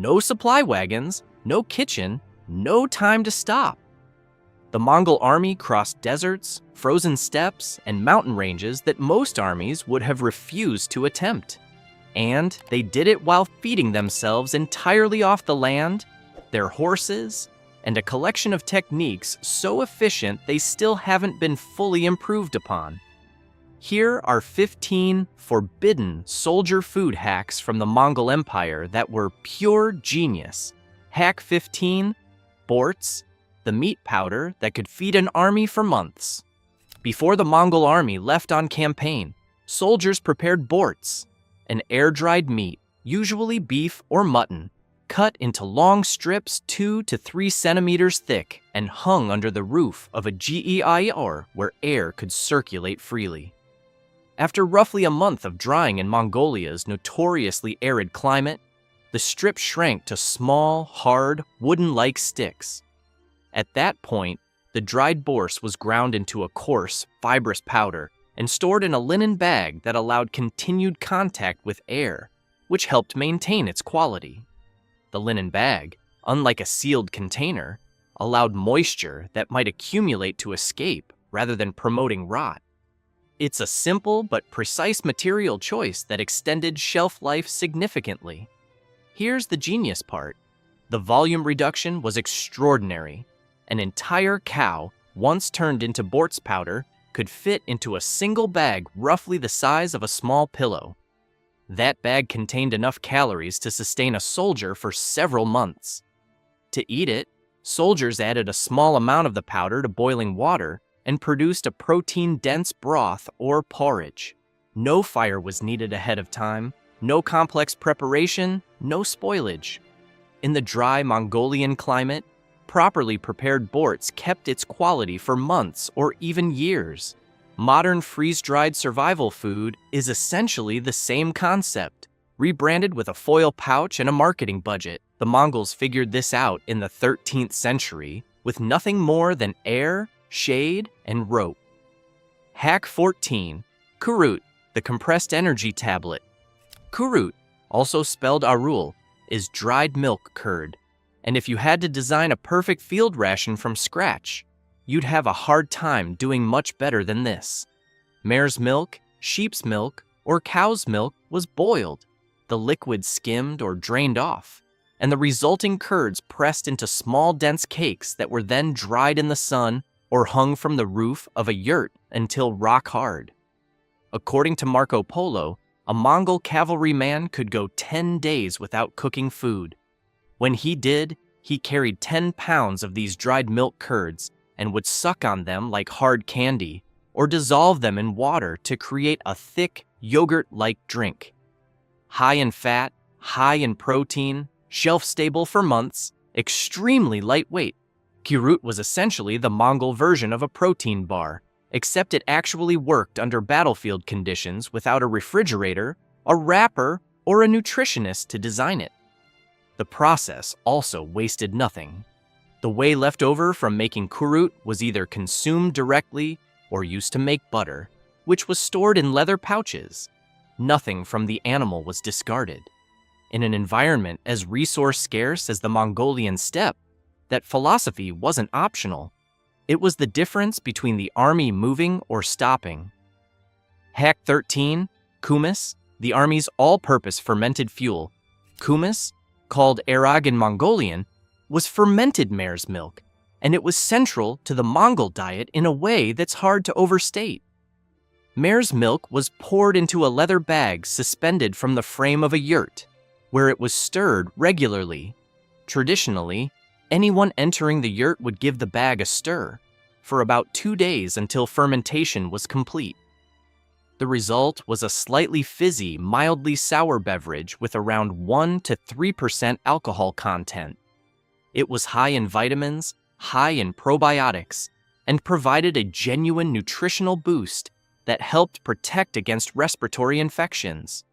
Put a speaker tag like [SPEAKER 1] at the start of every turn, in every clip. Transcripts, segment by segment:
[SPEAKER 1] No supply wagons, no kitchen, no time to stop. The Mongol army crossed deserts, frozen steppes, and mountain ranges that most armies would have refused to attempt. And they did it while feeding themselves entirely off the land, their horses, and a collection of techniques so efficient they still haven't been fully improved upon. Here are 15 forbidden soldier food hacks from the Mongol Empire that were pure genius. Hack 15, Borts, the meat powder that could feed an army for months. Before the Mongol army left on campaign, soldiers prepared borts, an air-dried meat, usually beef or mutton, cut into long strips 2 to 3 centimeters thick and hung under the roof of a geir where air could circulate freely. After roughly a month of drying in Mongolia's notoriously arid climate, the strip shrank to small, hard, wooden-like sticks. At that point, the dried borscht was ground into a coarse, fibrous powder and stored in a linen bag that allowed continued contact with air, which helped maintain its quality. The linen bag, unlike a sealed container, allowed moisture that might accumulate to escape rather than promoting rot. It's a simple but precise material choice that extended shelf life significantly. Here's the genius part. The volume reduction was extraordinary. An entire cow, once turned into Borts powder, could fit into a single bag roughly the size of a small pillow. That bag contained enough calories to sustain a soldier for several months. To eat it, soldiers added a small amount of the powder to boiling water and produced a protein-dense broth or porridge. No fire was needed ahead of time, no complex preparation, no spoilage. In the dry Mongolian climate, properly prepared borts kept its quality for months or even years. Modern freeze-dried survival food is essentially the same concept. Rebranded with a foil pouch and a marketing budget, the Mongols figured this out in the 13th century with nothing more than air, shade, and rope. Hack 14, Kurut, the compressed energy tablet. Kurut, also spelled arul, is dried milk curd. And if you had to design a perfect field ration from scratch, you'd have a hard time doing much better than this. Mare's milk, sheep's milk, or cow's milk was boiled, the liquid skimmed or drained off, and the resulting curds pressed into small dense cakes that were then dried in the sun or hung from the roof of a yurt until rock hard. According to Marco Polo, a Mongol cavalryman could go 10 days without cooking food. When he did, he carried 10 pounds of these dried milk curds and would suck on them like hard candy or dissolve them in water to create a thick, yogurt-like drink. High in fat, high in protein, shelf-stable for months, extremely lightweight, Kurut was essentially the Mongol version of a protein bar, except it actually worked under battlefield conditions without a refrigerator, a wrapper, or a nutritionist to design it. The process also wasted nothing. The whey left over from making Kurut was either consumed directly or used to make butter, which was stored in leather pouches. Nothing from the animal was discarded. In an environment as resource-scarce as the Mongolian steppe, that philosophy wasn't optional. It was the difference between the army moving or stopping. Hack 13, Kumis, the army's all-purpose fermented fuel. Kumis, called erag in Mongolian, was fermented mare's milk, and it was central to the Mongol diet in a way that's hard to overstate. Mare's milk was poured into a leather bag suspended from the frame of a yurt, where it was stirred regularly. Traditionally, anyone entering the yurt would give the bag a stir for about 2 days until fermentation was complete. The result was a slightly fizzy, mildly sour beverage with around 1 to 3% alcohol content. It was high in vitamins, high in probiotics, and provided a genuine nutritional boost that helped protect against respiratory infections.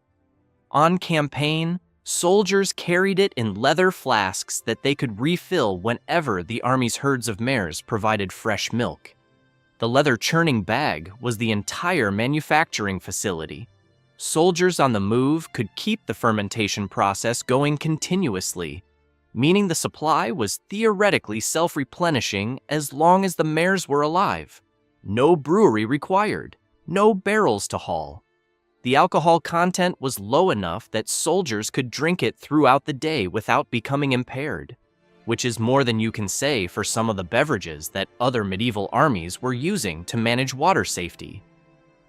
[SPEAKER 1] On campaign, soldiers carried it in leather flasks that they could refill whenever the army's herds of mares provided fresh milk. The leather churning bag was the entire manufacturing facility. Soldiers on the move could keep the fermentation process going continuously, meaning the supply was theoretically self-replenishing as long as the mares were alive. No brewery required, no barrels to haul. The alcohol content was low enough that soldiers could drink it throughout the day without becoming impaired, which is more than you can say for some of the beverages that other medieval armies were using to manage water safety.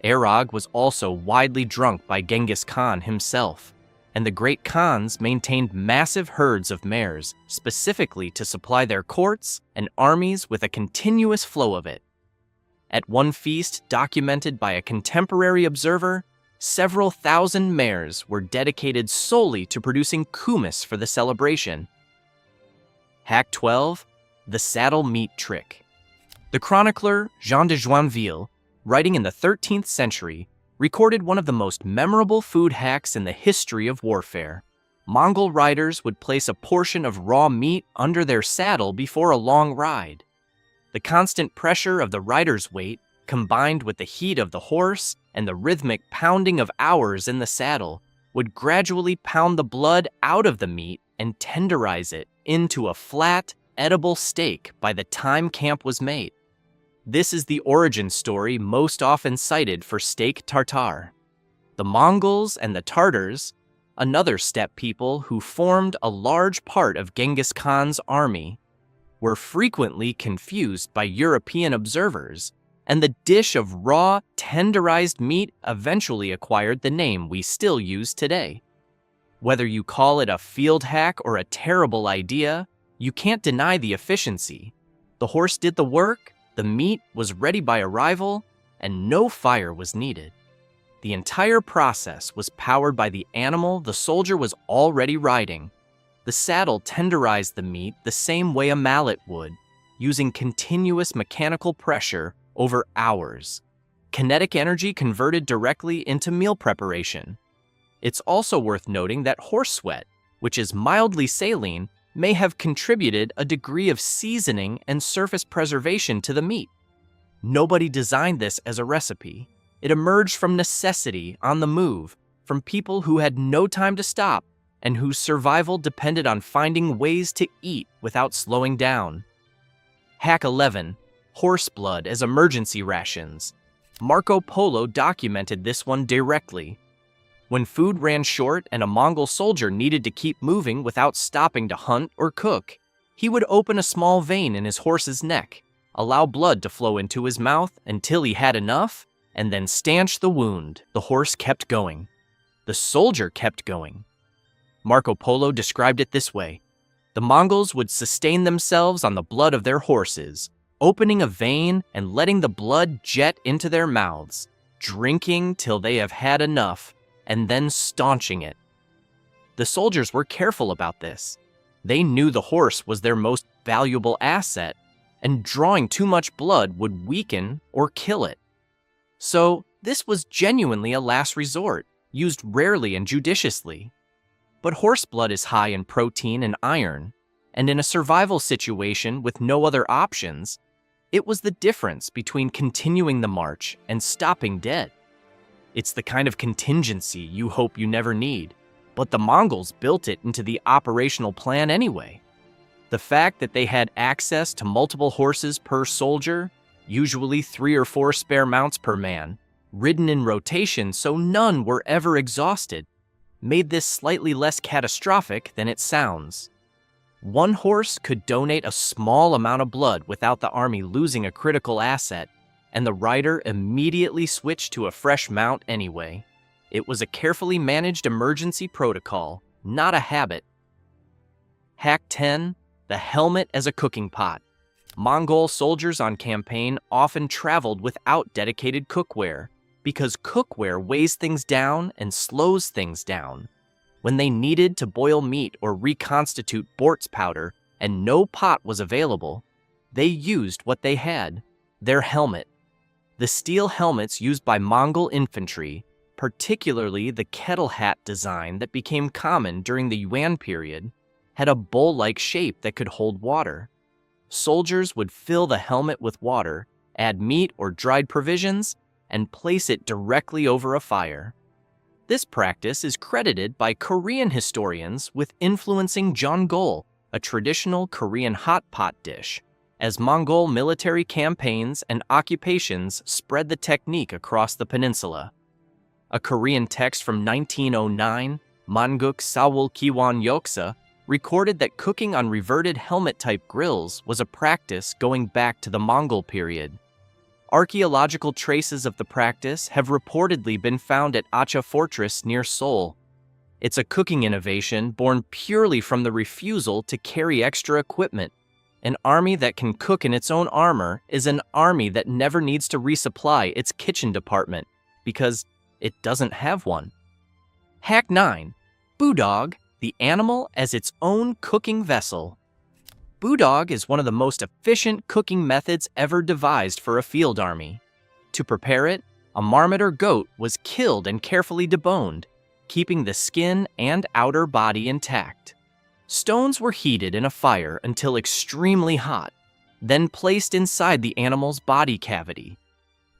[SPEAKER 1] Arag was also widely drunk by Genghis Khan himself, and the great Khans maintained massive herds of mares specifically to supply their courts and armies with a continuous flow of it. At one feast documented by a contemporary observer, several thousand mares were dedicated solely to producing kumis for the celebration. Hack 12, the saddle meat trick. The chronicler Jean de Joinville, writing in the 13th century, recorded one of the most memorable food hacks in the history of warfare. Mongol riders would place a portion of raw meat under their saddle before a long ride. The constant pressure of the rider's weight, combined with the heat of the horse and the rhythmic pounding of hours in the saddle, would gradually pound the blood out of the meat and tenderize it into a flat, edible steak by the time camp was made. This is the origin story most often cited for steak tartare. The Mongols and the Tartars, another steppe people who formed a large part of Genghis Khan's army, were frequently confused by European observers, and the dish of raw, tenderized meat eventually acquired the name we still use today. Whether you call it a field hack or a terrible idea, you can't deny the efficiency. The horse did the work, the meat was ready by arrival, and no fire was needed. The entire process was powered by the animal the soldier was already riding. The saddle tenderized the meat the same way a mallet would, using continuous mechanical pressure over hours. Kinetic energy converted directly into meal preparation. It's also worth noting that horse sweat, which is mildly saline, may have contributed a degree of seasoning and surface preservation to the meat. Nobody designed this as a recipe. It emerged from necessity on the move, from people who had no time to stop and whose survival depended on finding ways to eat without slowing down. Hack 11. Horse blood as emergency rations. Marco Polo documented this one directly. When food ran short and a Mongol soldier needed to keep moving without stopping to hunt or cook, he would open a small vein in his horse's neck, allow blood to flow into his mouth until he had enough, and then stanch the wound. The horse kept going. The soldier kept going. Marco Polo described it this way: the Mongols would sustain themselves on the blood of their horses, opening a vein and letting the blood jet into their mouths, drinking till they have had enough, and then staunching it. The soldiers were careful about this. They knew the horse was their most valuable asset, and drawing too much blood would weaken or kill it. So, this was genuinely a last resort, used rarely and judiciously. But horse blood is high in protein and iron, and in a survival situation with no other options, it was the difference between continuing the march and stopping dead. It's the kind of contingency you hope you never need, but the Mongols built it into the operational plan anyway. The fact that they had access to multiple horses per soldier, usually 3 or 4 spare mounts per man, ridden in rotation so none were ever exhausted, made this slightly less catastrophic than it sounds. One horse could donate a small amount of blood without the army losing a critical asset, and the rider immediately switched to a fresh mount anyway. It was a carefully managed emergency protocol, not a habit. Hack 10. The helmet as a cooking pot. Mongol soldiers on campaign often traveled without dedicated cookware, because cookware weighs things down and slows things down. When they needed to boil meat or reconstitute Bort's powder and no pot was available, they used what they had, their helmet. The steel helmets used by Mongol infantry, particularly the kettle hat design that became common during the Yuan period, had a bowl-like shape that could hold water. Soldiers would fill the helmet with water, add meat or dried provisions, and place it directly over a fire. This practice is credited by Korean historians with influencing jeongol, a traditional Korean hot pot dish, as Mongol military campaigns and occupations spread the technique across the peninsula. A Korean text from 1909, Manguk Sawul Kiwon Yoksa, recorded that cooking on reverted helmet-type grills was a practice going back to the Mongol period. Archaeological traces of the practice have reportedly been found at Acha Fortress near Seoul. It's a cooking innovation born purely from the refusal to carry extra equipment. An army that can cook in its own armor is an army that never needs to resupply its kitchen department because it doesn't have one. Hack 9. Budog, the animal as its own cooking vessel. Budog is one of the most efficient cooking methods ever devised for a field army. To prepare it, a marmot or goat was killed and carefully deboned, keeping the skin and outer body intact. Stones were heated in a fire until extremely hot, then placed inside the animal's body cavity.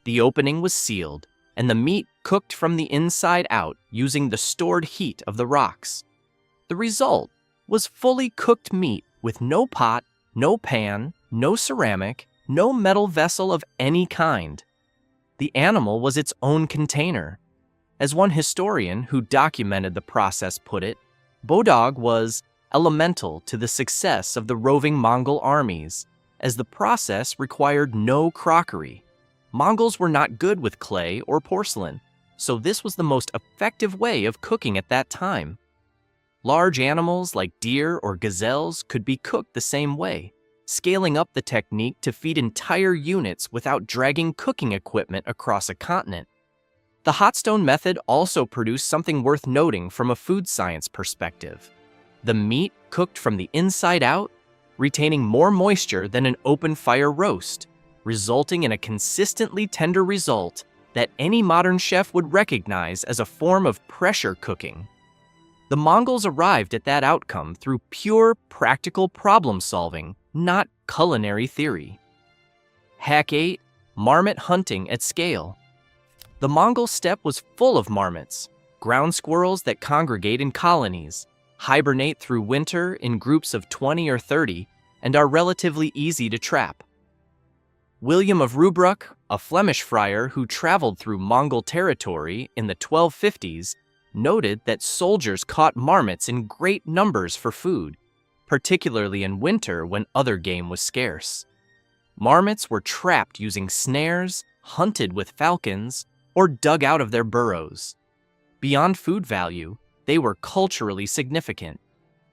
[SPEAKER 1] The opening was sealed, and the meat cooked from the inside out using the stored heat of the rocks. The result was fully cooked meat with no pot, no pan, no ceramic, no metal vessel of any kind. The animal was its own container. As one historian who documented the process put it, Budog was elemental to the success of the roving Mongol armies, as the process required no crockery. Mongols were not good with clay or porcelain, so this was the most effective way of cooking at that time. Large animals like deer or gazelles could be cooked the same way, scaling up the technique to feed entire units without dragging cooking equipment across a continent. The hot stone method also produced something worth noting from a food science perspective. The meat cooked from the inside out, retaining more moisture than an open fire roast, resulting in a consistently tender result that any modern chef would recognize as a form of pressure cooking. The Mongols arrived at that outcome through pure, practical problem solving, not culinary theory. Hack 8. Marmot hunting at scale. The Mongol steppe was full of marmots, ground squirrels that congregate in colonies, hibernate through winter in groups of 20 or 30, and are relatively easy to trap. William of Rubruck, a Flemish friar who traveled through Mongol territory in the 1250s, noted that soldiers caught marmots in great numbers for food, particularly in winter when other game was scarce. Marmots were trapped using snares, hunted with falcons, or dug out of their burrows. Beyond food value, they were culturally significant.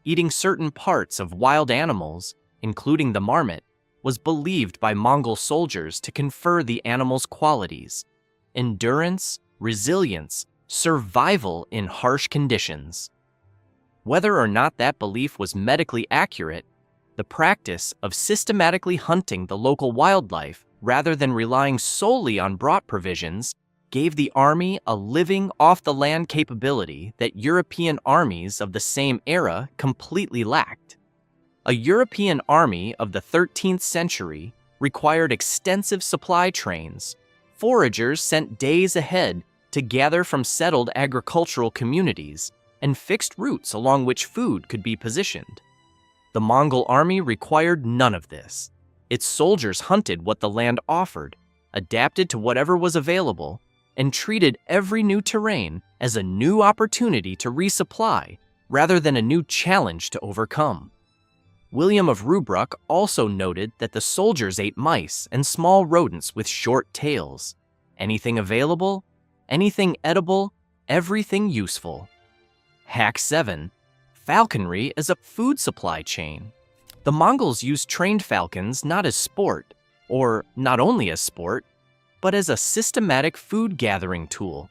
[SPEAKER 1] Eating certain parts of wild animals, including the marmot, was believed by Mongol soldiers to confer the animal's qualities: endurance, resilience, survival in harsh conditions. Whether or not that belief was medically accurate, the practice of systematically hunting the local wildlife rather than relying solely on brought provisions gave the army a living off-the-land capability that European armies of the same era completely lacked. A European army of the 13th century required extensive supply trains. Foragers sent days ahead to gather from settled agricultural communities and fixed routes along which food could be positioned. The Mongol army required none of this. Its soldiers hunted what the land offered, adapted to whatever was available, and treated every new terrain as a new opportunity to resupply rather than a new challenge to overcome. William of Rubruck also noted that the soldiers ate mice and small rodents with short tails. Anything available, anything edible, everything useful. Hack 7. Falconry as a food supply chain. The Mongols used trained falcons not as sport, or not only as sport, but as a systematic food gathering tool.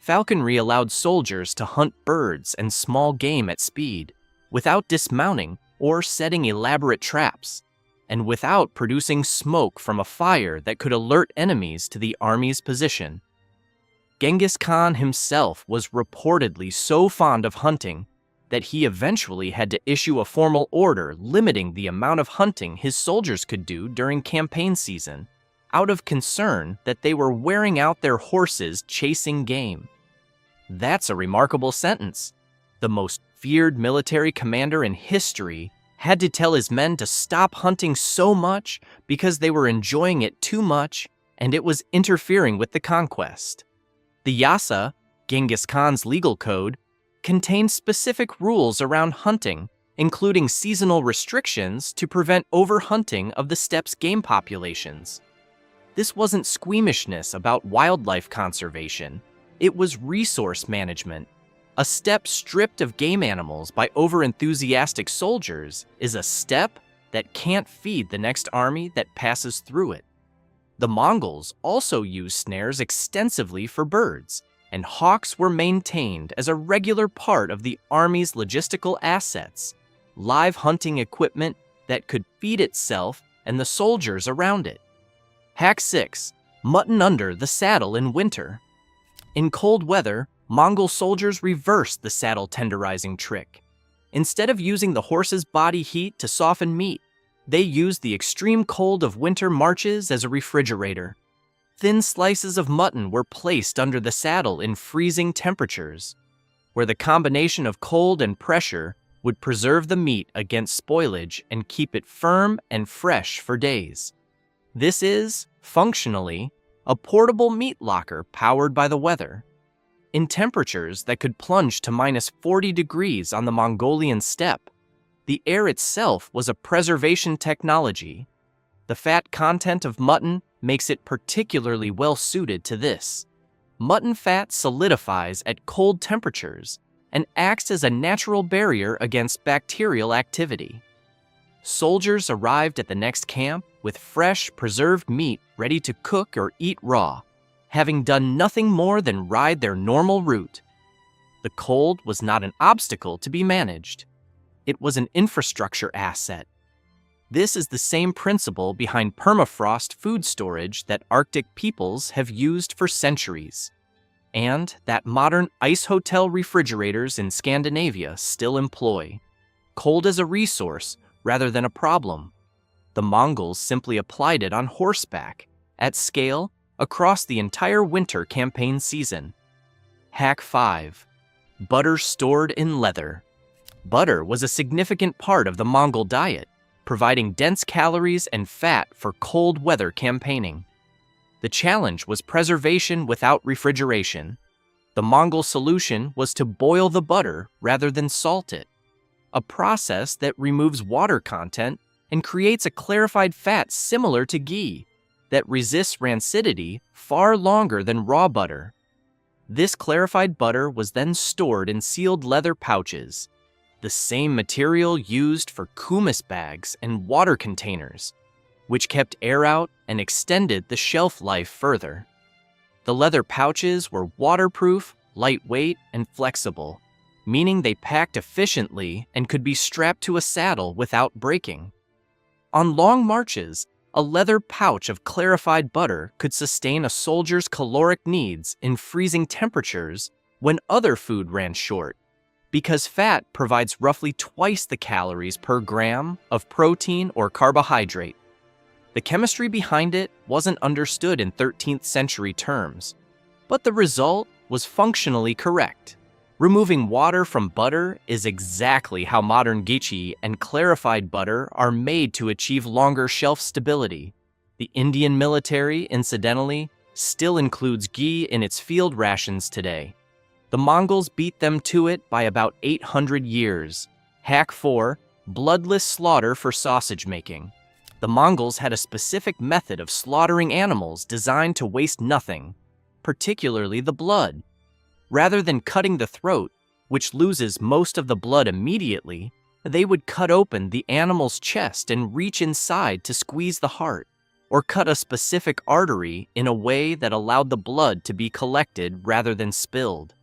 [SPEAKER 1] Falconry allowed soldiers to hunt birds and small game at speed, without dismounting or setting elaborate traps, and without producing smoke from a fire that could alert enemies to the army's position. Genghis Khan himself was reportedly so fond of hunting that he eventually had to issue a formal order limiting the amount of hunting his soldiers could do during campaign season, out of concern that they were wearing out their horses chasing game. That's a remarkable sentence. The most feared military commander in history had to tell his men to stop hunting so much because they were enjoying it too much and it was interfering with the conquest. The Yasa, Genghis Khan's legal code, contained specific rules around hunting, including seasonal restrictions to prevent overhunting of the steppe's game populations. This wasn't squeamishness about wildlife conservation, it was resource management. A steppe stripped of game animals by over-enthusiastic soldiers is a steppe that can't feed the next army that passes through it. The Mongols also used snares extensively for birds, and hawks were maintained as a regular part of the army's logistical assets, live hunting equipment that could feed itself and the soldiers around it. Hack 6. Mutton under the saddle in winter. In cold weather, Mongol soldiers reversed the saddle tenderizing trick. Instead of using the horse's body heat to soften meat, they used the extreme cold of winter marches as a refrigerator. Thin slices of mutton were placed under the saddle in freezing temperatures, where the combination of cold and pressure would preserve the meat against spoilage and keep it firm and fresh for days. This is, functionally, a portable meat locker powered by the weather. In temperatures that could plunge to -40 degrees on the Mongolian steppe, the air itself was a preservation technology. The fat content of mutton makes it particularly well suited to this. Mutton fat solidifies at cold temperatures and acts as a natural barrier against bacterial activity. Soldiers arrived at the next camp with fresh, preserved meat ready to cook or eat raw, having done nothing more than ride their normal route. The cold was not an obstacle to be managed. It was an infrastructure asset. This is the same principle behind permafrost food storage that Arctic peoples have used for centuries, and that modern ice hotel refrigerators in Scandinavia still employ. Cold as a resource rather than a problem. The Mongols simply applied it on horseback, at scale, across the entire winter campaign season. Hack 5. Butter stored in leather. Butter was a significant part of the Mongol diet, providing dense calories and fat for cold weather campaigning. The challenge was preservation without refrigeration. The Mongol solution was to boil the butter rather than salt it, a process that removes water content and creates a clarified fat similar to ghee that resists rancidity far longer than raw butter. This clarified butter was then stored in sealed leather pouches, the same material used for kumis bags and water containers, which kept air out and extended the shelf life further. The leather pouches were waterproof, lightweight, and flexible, meaning they packed efficiently and could be strapped to a saddle without breaking. On long marches, a leather pouch of clarified butter could sustain a soldier's caloric needs in freezing temperatures when other food ran short, because fat provides roughly twice the calories per gram of protein or carbohydrate. The chemistry behind it wasn't understood in 13th century terms, but the result was functionally correct. Removing water from butter is exactly how modern ghee and clarified butter are made to achieve longer shelf stability. The Indian military, incidentally, still includes ghee in its field rations today. The Mongols beat them to it by about 800 years. Hack 4. Bloodless slaughter for sausage making. The Mongols had a specific method of slaughtering animals designed to waste nothing, particularly the blood. Rather than cutting the throat, which loses most of the blood immediately, they would cut open the animal's chest and reach inside to squeeze the heart, or cut a specific artery in a way that allowed the blood to be collected rather than spilled.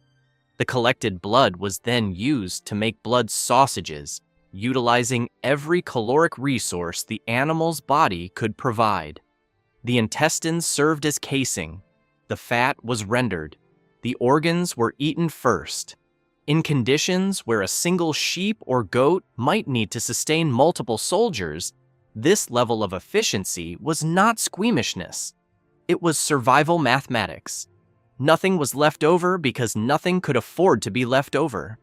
[SPEAKER 1] The collected blood was then used to make blood sausages, utilizing every caloric resource the animal's body could provide. The intestines served as casing. The fat was rendered. The organs were eaten first. In conditions where a single sheep or goat might need to sustain multiple soldiers, this level of efficiency was not squeamishness. It was survival mathematics. Nothing was left over because nothing could afford to be left over.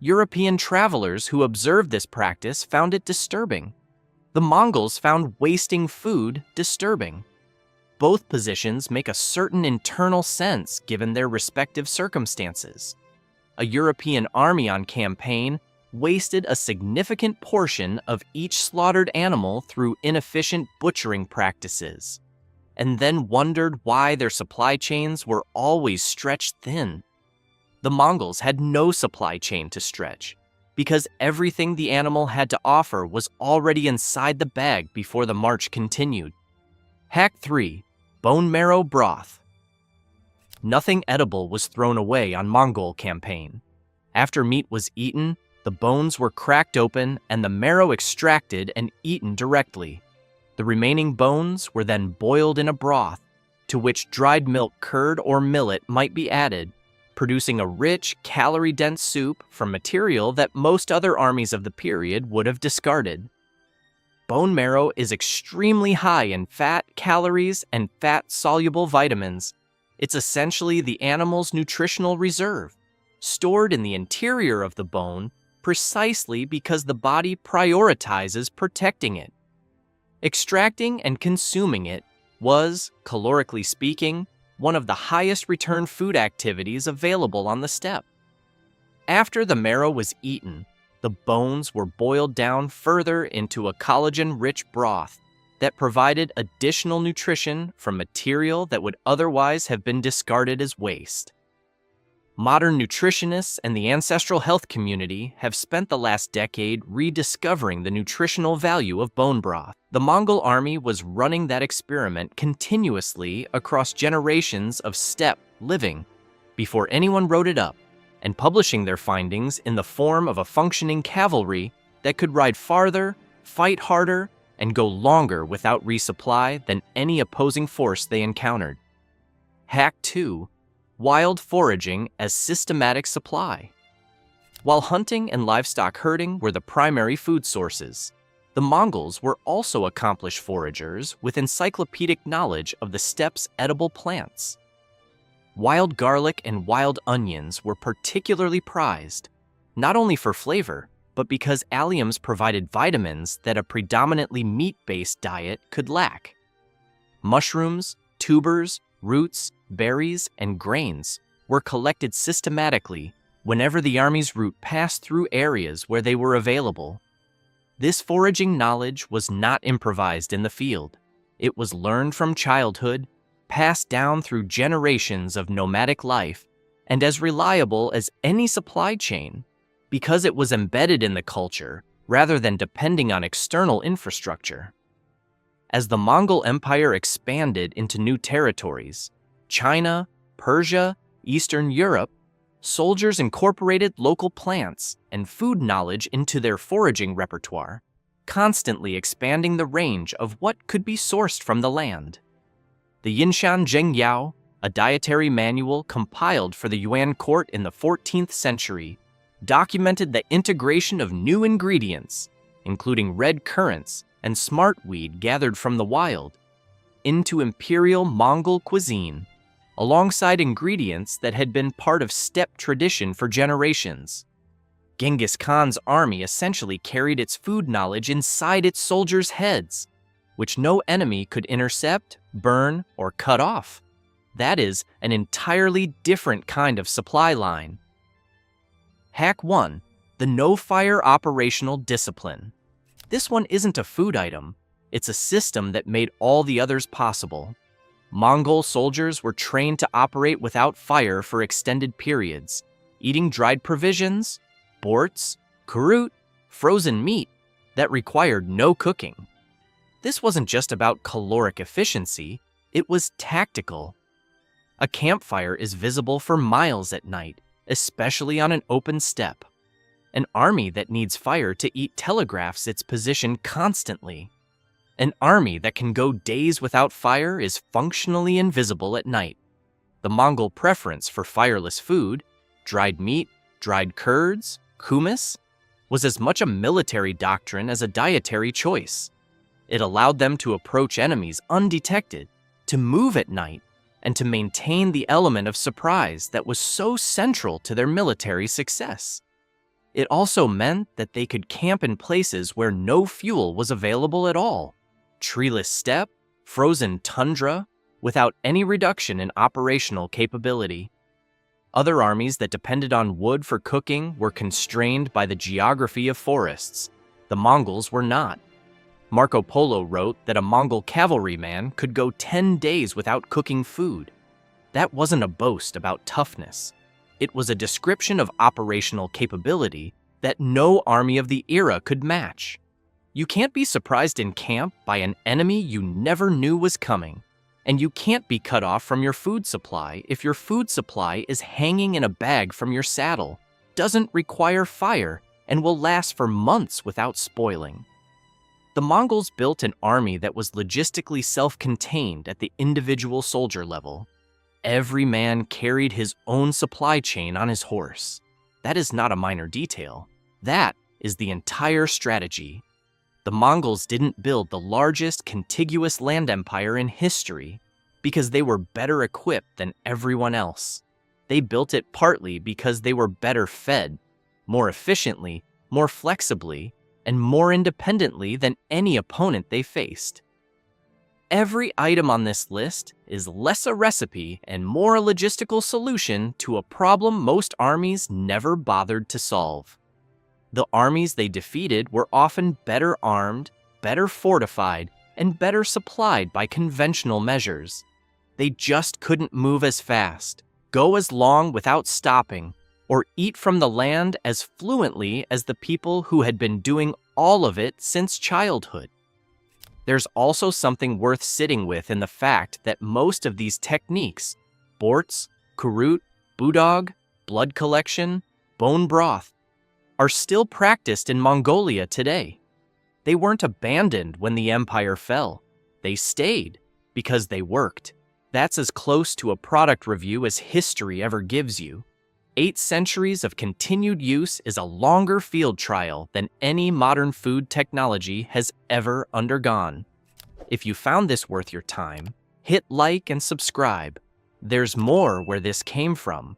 [SPEAKER 1] European travelers who observed this practice found it disturbing. The Mongols found wasting food disturbing. Both positions make a certain internal sense given their respective circumstances. A European army on campaign wasted a significant portion of each slaughtered animal through inefficient butchering practices, and then wondered why their supply chains were always stretched thin. The Mongols had no supply chain to stretch, because everything the animal had to offer was already inside the bag before the march continued. Hack 3. Bone marrow broth. Nothing edible was thrown away on Mongol campaign. After meat was eaten, the bones were cracked open and the marrow extracted and eaten directly. The remaining bones were then boiled in a broth, to which dried milk curd or millet might be added, producing a rich, calorie-dense soup from material that most other armies of the period would have discarded. Bone marrow is extremely high in fat, calories, and fat-soluble vitamins. It's essentially the animal's nutritional reserve, stored in the interior of the bone precisely because the body prioritizes protecting it. Extracting and consuming it was, calorically speaking, one of the highest return food activities available on the steppe. After the marrow was eaten, the bones were boiled down further into a collagen-rich broth that provided additional nutrition from material that would otherwise have been discarded as waste. Modern nutritionists and the ancestral health community have spent the last decade rediscovering the nutritional value of bone broth. The Mongol army was running that experiment continuously across generations of steppe living before anyone wrote it up, and publishing their findings in the form of a functioning cavalry that could ride farther, fight harder, and go longer without resupply than any opposing force they encountered. Hack 2. Wild foraging as systematic supply. While hunting and livestock herding were the primary food sources, the Mongols were also accomplished foragers with encyclopedic knowledge of the steppe's edible plants. Wild garlic and wild onions were particularly prized, not only for flavor, but because alliums provided vitamins that a predominantly meat-based diet could lack. Mushrooms, tubers, roots, berries, and grains were collected systematically whenever the army's route passed through areas where they were available. This foraging knowledge was not improvised in the field. It was learned from childhood, passed down through generations of nomadic life, and as reliable as any supply chain, because it was embedded in the culture rather than depending on external infrastructure. As the Mongol Empire expanded into new territories, China, Persia, Eastern Europe, soldiers incorporated local plants and food knowledge into their foraging repertoire, constantly expanding the range of what could be sourced from the land. The Yinshan Zhengyao, a dietary manual compiled for the Yuan court in the 14th century, documented the integration of new ingredients, including red currants and smartweed gathered from the wild, into imperial Mongol cuisine, alongside ingredients that had been part of steppe tradition for generations. Genghis Khan's army essentially carried its food knowledge inside its soldiers' heads, which no enemy could intercept, burn, or cut off. That is an entirely different kind of supply line. Hack 1. The no-fire operational discipline. This one isn't a food item. It's a system that made all the others possible. Mongol soldiers were trained to operate without fire for extended periods, eating dried provisions, borts, kurut, frozen meat that required no cooking. This wasn't just about caloric efficiency, it was tactical. A campfire is visible for miles at night, especially on an open steppe. An army that needs fire to eat telegraphs its position constantly. An army that can go days without fire is functionally invisible at night. The Mongol preference for fireless food, dried meat, dried curds, kumis, was as much a military doctrine as a dietary choice. It allowed them to approach enemies undetected, to move at night, and to maintain the element of surprise that was so central to their military success. It also meant that they could camp in places where no fuel was available at all, treeless steppe, frozen tundra, without any reduction in operational capability. Other armies that depended on wood for cooking were constrained by the geography of forests. The Mongols were not. Marco Polo wrote that a Mongol cavalryman could go 10 days without cooking food. That wasn't a boast about toughness. It was a description of operational capability that no army of the era could match. You can't be surprised in camp by an enemy you never knew was coming. And you can't be cut off from your food supply if your food supply is hanging in a bag from your saddle, doesn't require fire, and will last for months without spoiling. The Mongols built an army that was logistically self-contained at the individual soldier level. Every man carried his own supply chain on his horse. That is not a minor detail. That is the entire strategy. The Mongols didn't build the largest contiguous land empire in history because they were better equipped than everyone else. They built it partly because they were better fed, more efficiently, more flexibly, and more independently than any opponent they faced. Every item on this list is less a recipe and more a logistical solution to a problem most armies never bothered to solve. The armies they defeated were often better armed, better fortified, and better supplied by conventional measures. They just couldn't move as fast, go as long without stopping, or eat from the land as fluently as the people who had been doing all of it since childhood. There's also something worth sitting with in the fact that most of these techniques, borts, kurut, budog, blood collection, bone broth, are still practiced in Mongolia today. They weren't abandoned when the empire fell. They stayed because they worked. That's as close to a product review as history ever gives you. 8 centuries of continued use is a longer field trial than any modern food technology has ever undergone. If you found this worth your time, hit like and subscribe. There's more where this came from.